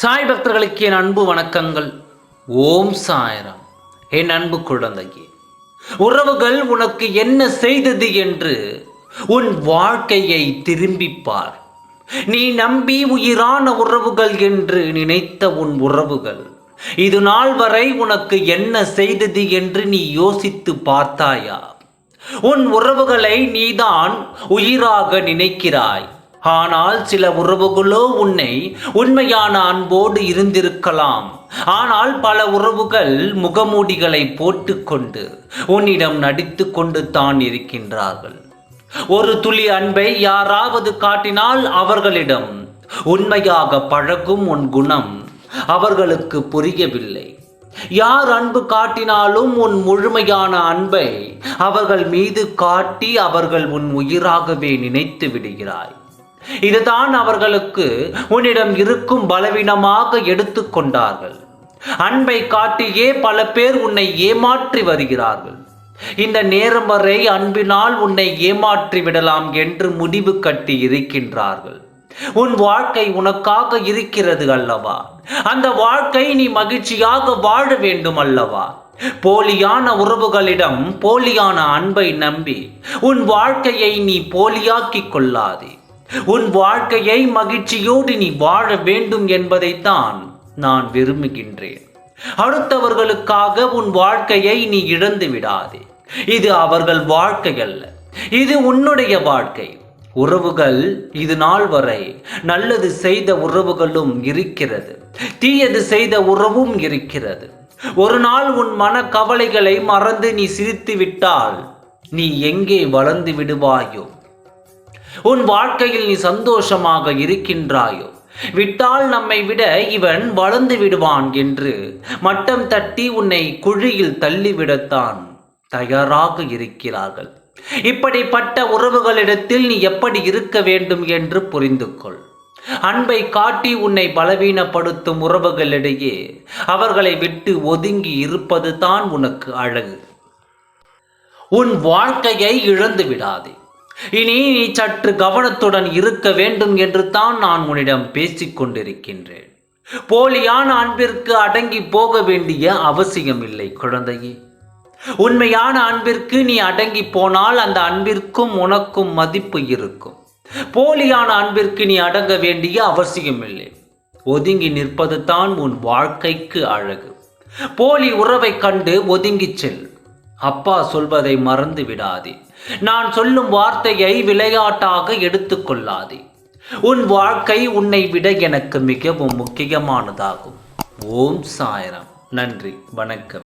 சாய் பக்தர்களுக்கு என் அன்பு வணக்கங்கள். ஓம் சாய்ராம். என் அன்பு குழந்தையே, உறவுகள் உனக்கு என்ன செய்தது என்று உன் வாழ்க்கையை திரும்பிப்பார். நீ நம்பி உயிரான உறவுகள் என்று நினைத்த உன் உறவுகள் இது நாள் வரை உனக்கு என்ன செய்தது என்று நீ யோசித்து பார்த்தாயா? உன் உறவுகளை நீதான் உயிராக நினைக்கிறாய். ஆனால் சில உறவுகளோ உன்னை உண்மையான அன்போடு இருந்திருக்கலாம். ஆனால் பல உறவுகள் முகமூடிகளை போட்டுக்கொண்டு உன்னிடம் நடித்து கொண்டு தான் இருக்கின்றார்கள். ஒரு துளி அன்பை யாராவது காட்டினால் அவர்களிடம் உண்மையாக பழகும் உன் குணம் அவர்களுக்கு புரியவில்லை. யார் அன்பு காட்டினாலும் உன் முழுமையான அன்பை அவர்கள் மீது காட்டி அவர்கள் உன் உயிராகவே நினைத்து விடுகிறாய். இதுதான் அவர்களுக்கு உன்னிடம் இருக்கும் பலவீனமாக எடுத்துக்கொண்டார்கள். அன்பை காட்டியே பல பேர் உன்னை ஏமாற்றி வருகிறார்கள். இந்த நேரம் வரை அன்பினால் உன்னை ஏமாற்றி விடலாம் என்று முடிவு கட்டி இருக்கின்றார்கள். உன் வாழ்க்கை உனக்காக இருக்கிறது அல்லவா? அந்த வாழ்க்கை நீ மகிழ்ச்சியாக வாழ வேண்டும் அல்லவா? போலியான உறவுகளிடம் போலியான அன்பை நம்பி உன் வாழ்க்கையை நீ போலியாக்கிக் கொள்ளாதே. உன் வாழ்க்கையை மகிழ்ச்சியோடு நீ வாழ வேண்டும் என்பதைத்தான் நான் விரும்புகின்றேன். அடுத்தவர்களுக்காக உன் வாழ்க்கையை நீ இழந்து விடாதே. இது அவர்கள் வாழ்க்கை அல்ல, இது உன்னுடைய வாழ்க்கை. உறவுகள் இது நாள் வரை நல்லது செய்த உறவுகளும் இருக்கிறது, தீயது செய்த உறவும் இருக்கிறது. ஒரு நாள் உன் மன கவலைகளை மறந்து நீ சிரித்து விட்டால் நீ எங்கே வளர்ந்து விடுவாயோ? உன் வாழ்க்கையில் நீ சந்தோஷமாக இருக்கின்றாயோ? விட்டால் நம்மை விட இவன் வளர்ந்து விடுவான் என்று மட்டம் தட்டி உன்னை குழியில் தள்ளிவிடத்தான் தயாராக இருக்கிறார்கள். இப்படிப்பட்ட உறவுகளிடத்தில் நீ எப்படி இருக்க வேண்டும் என்று புரிந்து கொள். அன்பை காட்டி உன்னை பலவீனப்படுத்தும் உறவுகளிடையே அவர்களை விட்டு ஒதுங்கி இருப்பது தான் உனக்கு அழகு. உன் வாழ்க்கையை இழந்து விடாதே. இனி நீ சற்று கவனத்துடன் இருக்க வேண்டும் என்று தான் நான் உன்னிடம் பேசிக் கொண்டிருக்கின்றேன். போலியான அன்பிற்கு அடங்கி போக வேண்டிய அவசியம் இல்லை குழந்தையே. உண்மையான அன்பிற்கு நீ அடங்கி போனால் அந்த அன்பிற்கும் உனக்கும் மதிப்பு இருக்கும். போலியான அன்பிற்கு நீ அடங்க வேண்டிய அவசியம் இல்லை. ஒதுங்கி நிற்பது தான் உன் வாழ்க்கைக்கு அழகு. போலி உறவை கண்டு ஒதுங்கி செல். அப்பா சொல்வதை மறந்து விடாதே. நான் சொல்லும் வார்த்தையை விளையாட்டாக எடுத்துக்கொள்ளாதே. உன் வாழ்க்கை உன்னை விட எனக்கு மிகவும் முக்கியமானதாகும். ஓம் சாய்ராம். நன்றி, வணக்கம்.